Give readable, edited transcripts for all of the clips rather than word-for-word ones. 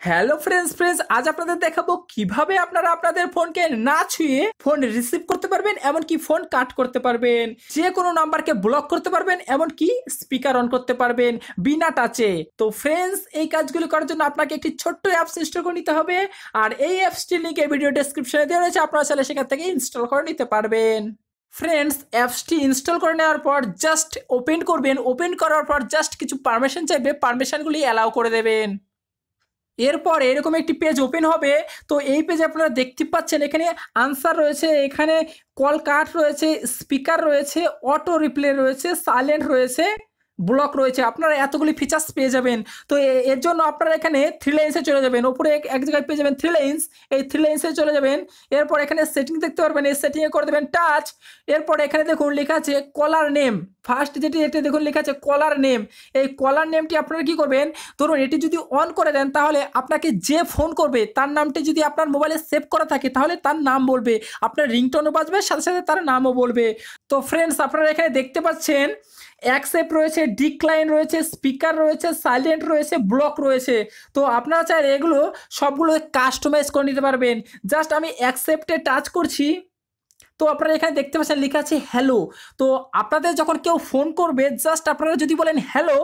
Hello friends আজ আপনাদের দেখাবো কিভাবে আপনারা আপনাদের ফোনকে না ছুঁয়ে ফোন রিসিভ করতে পারবেন, এমনকি ফোন কাট করতে পারবেন, যে কোনো নাম্বারকে ব্লক করতে পারবেন, এমনকি স্পিকার অন করতে পারবেন বিনা টাচে। তো ফ্রেন্ডস, এই কাজগুলো করার জন্য আপনাকে একটি ছোট্ট অ্যাপস ইনস্টল করে নিতে হবে, আর এই অ্যাপসটির লিংক এই ভিডিও ডেসক্রিপশনে দেওয়া রয়েছে, আপনারা চাইলে সেখান থেকে ইনস্টল করে নিতে পারবেন। ফ্রেন্ডস, অ্যাপসটি ইনস্টল করে নেওয়ার পর জাস্ট ওপেন করবেন, ওপেন করার পর জাস্ট কিছু পারমিশন চাইবে, পারমিশনগুলি অ্যালাউ করে দেবেন। এরপর এরকম একটি পেজ ওপেন হবে। তো এই পেজে আপনারা দেখতে পাচ্ছেন এখানে আনসার রয়েছে, এখানে কল কাট রয়েছে, স্পিকার রয়েছে, অটো রিপ্লে রয়েছে, সাইলেন্ট রয়েছে, ব্লক রয়েছে। আপনারা এতগুলি ফিচার্স পেয়ে যাবেন। তো এর জন্য আপনারা এখানে থ্রি লাইন্সে চলে যাবেন, ওপরে এক জায়গায় পেয়ে যাবেন থ্রি লাইন্স, এই থ্রি লাইন্সে চলে যাবেন। এরপর এখানে সেটিং দেখতে পারবেন, এই সেটিংয়ে করে দেবেন টাচ। এরপর এখানে দেখুন লেখা আছে কলার নেম, ফার্স্ট যেটি এটা দেখুন লেখা আছে কলার নেম। এই কলার নেমটি আপনারা কি করবেন, ধরুন এটি যদি অন করে দেন তাহলে আপনাকে যে ফোন করবে তার নামটি যদি আপনার মোবাইলে সেভ করা থাকে তাহলে তার নাম বলবে, আপনার রিংটোনও বাজবে, সাথে সাথে তার নামও বলবে। তো ফ্রেন্ডস, আপনারা এখানে দেখতে পাচ্ছেন অ্যাকসেপ্ট রয়েছে, ডিক্লাইন রয়েছে, স্পিকার রয়েছে, সাইলেন্ট রয়েছে, ব্লক রয়েছে। তো আপনারা চাইলে এগুলো সবগুলো কাস্টমাইজ করে নিতে পারবেন। জাস্ট আমি অ্যাকসেপ্টে টাচ করছি, তো আপনারা এখানে দেখতে পাচ্ছেন লেখা আছে হ্যালো। তো আপনাদের যখন কেউ ফোন করবে জাস্ট আপনারা যদি বলেন হ্যালো,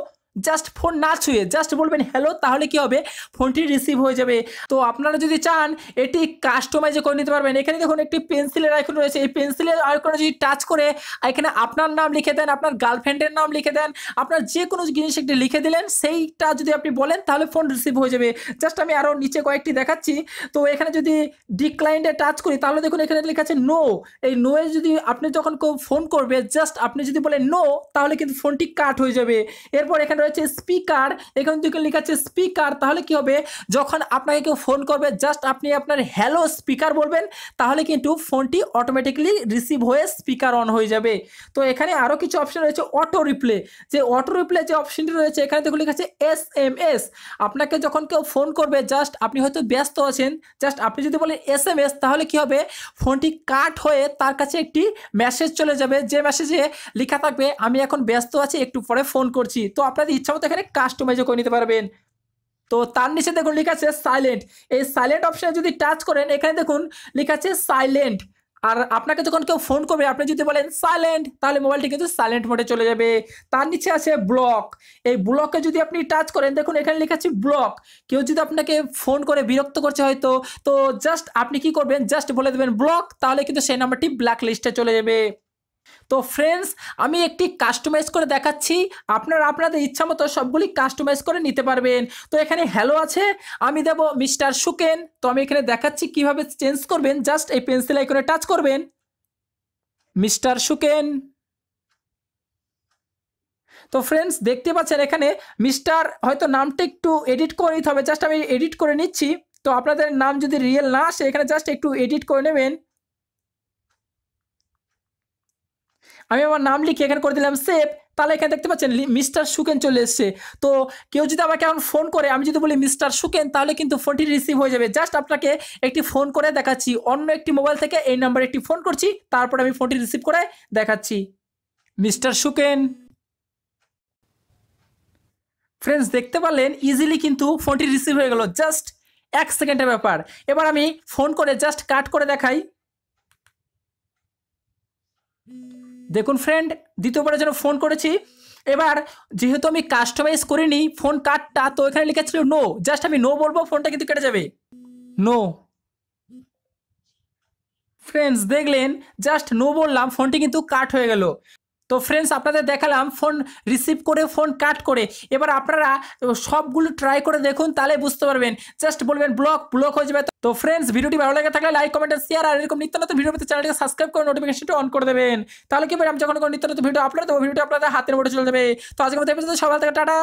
জাস্ট ফোন না ছুঁয়ে জাস্ট বলবেন হ্যালো, তাহলে কি হবে, ফোনটি রিসিভ হয়ে যাবে। তো আপনারা যদি চান এটি কাস্টমাইজ করে নিতে পারবেন। এখানে দেখুন একটি পেন্সিলের আইকন রয়েছে, এই পেন্সিলের আইকনে যদি টাচ করে এখানে আপনার নাম লিখে দেন, আপনার গার্লফ্রেন্ডের নাম লিখে দেন, আপনার যে কোনো জিনিস একটি লিখে দিলেন, সেইটা যদি আপনি বলেন তাহলে ফোন রিসিভ হয়ে যাবে। জাস্ট আমি আরও নিচে কয়েকটি দেখাচ্ছি। তো এখানে যদি ডিক্লাইনে টাচ করি তাহলে দেখুন এখানে লেখা আছে নো। এই নো এ যদি আপনি যখন কেউ ফোন করবে জাস্ট আপনি যদি বলেন নো, তাহলে কিন্তু ফোনটি কাট হয়ে যাবে। এরপর এখানে রয়েছে স্পিকার, এখানে যদি লেখা আছে স্পিকার, তাহলে কি হবে, যখন আপনাকে কেউ ফোন করবে জাস্ট আপনি আপনার হ্যালো স্পিকার বলবেন, তাহলে কিন্তু ফোনটি অটোমেটিক্যালি রিসিভ হয়ে স্পিকার অন হয়ে যাবে। তো এখানে আরও কিছু অপশন রয়েছে, অটো রিপ্লে। যে অটো রিপ্লে যে অপশনটি রয়েছে এখানে দেখুন লেখা আছে SMS। আপনাকে যখন কেউ ফোন করবে জাস্ট আপনি হয়তো ব্যস্ত আছেন, জাস্ট আপনি যদি বলেন SMS, তাহলে কি হবে, ফোনটি কাট হয়ে তার কাছে একটি মেসেজ চলে যাবে, যে মেসেজে লেখা থাকবে আমি এখন ব্যস্ত আছি, একটু পরে ফোন করছি। তো আপনাদের ইচ্ছা মতো এখানে কাস্টমাইজও করে নিতে পারবেন। তো তার নিচে দেখুন লেখা আছে সাইলেন্ট। এই সাইলেন্ট অপশনে যদি টাচ করেন এখানে দেখুন লেখা আছে সাইলেন্ট। আর আপনাকে যখন কেউ ফোন করবে আপনি যদি বলেন সাইলেন্ট, তাহলে মোবাইলটি কিন্তু সাইলেন্ট মোডে চলে যাবে। তার নিচে আছে ব্লক। এই ব্লকে যদি আপনি টাচ করেন দেখুন এখানে লেখা আছে ব্লক। কেউ যদি আপনাকে ফোন করে বিরক্ত করছে হয়তো, তো জাস্ট আপনি কি করবেন, জাস্ট বলে দেবেন ব্লক, তাহলে কিন্তু সেই নাম্বারটি ব্ল্যাক লিস্টে চলে যাবে। তো ফ্রেন্ডস, আমি একটি কাস্টমাইজ করে দেখাচ্ছি, আপনারা আপনাদের ইচ্ছা মতো সবগুলি কাস্টমাইজ করে নিতে পারবেন। তো এখানে হ্যালো আছে, আমি দেব মিস্টার সুকেন। তো আমি এখানে দেখাচ্ছি কিভাবে চেঞ্জ করবেন, জাস্ট এই পেন্সিল আইকনে টাচ করবেন, মিস্টার সুকেন। তো ফ্রেন্ডস, দেখতে পাচ্ছেন এখানে মিস্টার, হয়তো নামটা একটু এডিট করে নিতে হবে, জাস্ট আমি এডিট করে নিচ্ছি। তো আপনাদের নাম যদি রিয়েল না আসে এখানে জাস্ট একটু এডিট করে নেবেন। আমি আমার নাম লিখে এখানে করে দিলাম সেভ, তাহলে এখানে দেখতে পাচ্ছেন মিস্টার সুকেন চলে এসছে। তো কেউ যদি আমাকে এখন ফোন করে আমি যদি বলি মিস্টার সুকেন, তাহলে কিন্তু ফোনটি রিসিভ হয়ে যাবে। জাস্ট আপনাকে একটি ফোন করে দেখাচ্ছি, অন্য একটি মোবাইল থেকে এই নাম্বারে একটি ফোন করছি, তারপরে আমি ফোনটি রিসিভ করে দেখাচ্ছি, মিস্টার সুকেন। ফ্রেন্ডস, দেখতে পারলেন ইজিলি কিন্তু ফোনটি রিসিভ হয়ে গেল, জাস্ট 1 সেকেন্ডের ব্যাপার। এবার আমি ফোন করে জাস্ট কাট করে দেখাই। দেখুন ফ্রেন্ড, দ্বিতীয়বারের জন্য ফোন করেছি। এবার যেহেতু আমি কাস্টমাইজ করিনি ফোন কাটটা, তো এখানে লেখা ছিল নো, জাস্ট আমি নো বলবো, ফোনটা কিন্তু কেটে যাবে, নো। ফ্রেন্ডস, দেখলেন জাস্ট নো বললাম, ফোনটি কিন্তু কাট হয়ে গেল। তো ফ্রেন্ডস, আপনাদের দেখালাম ফোন রিসিভ করে ফোন কাট করে। এবার আপনারা সবগুলো ট্রাই করে দেখুন, তাহলে বুঝতে পারবেন। জাস্ট বলবেন ব্লক, ব্লক হয়ে যাবে। তো ফ্রেন্ডস, ভিডিওটি ভালো লাগে থাকলে লাইক, কমেন্ট, শেয়ার, আর এরকম নিত্য নতুন ভিডিও পেতে চ্যানেলটিকে সাবস্ক্রাইব করে নোটিফিকেশনটি অন করে দেবেন। তাহলে কি আমি যখন কোনো নিত্য নতুন ভিডিও আপলোড দেবো, ভিডিওটি আপনাদের হাতের মধ্যে চলে যাবে। তো আজকের মতো সবাই থেকে টাটা।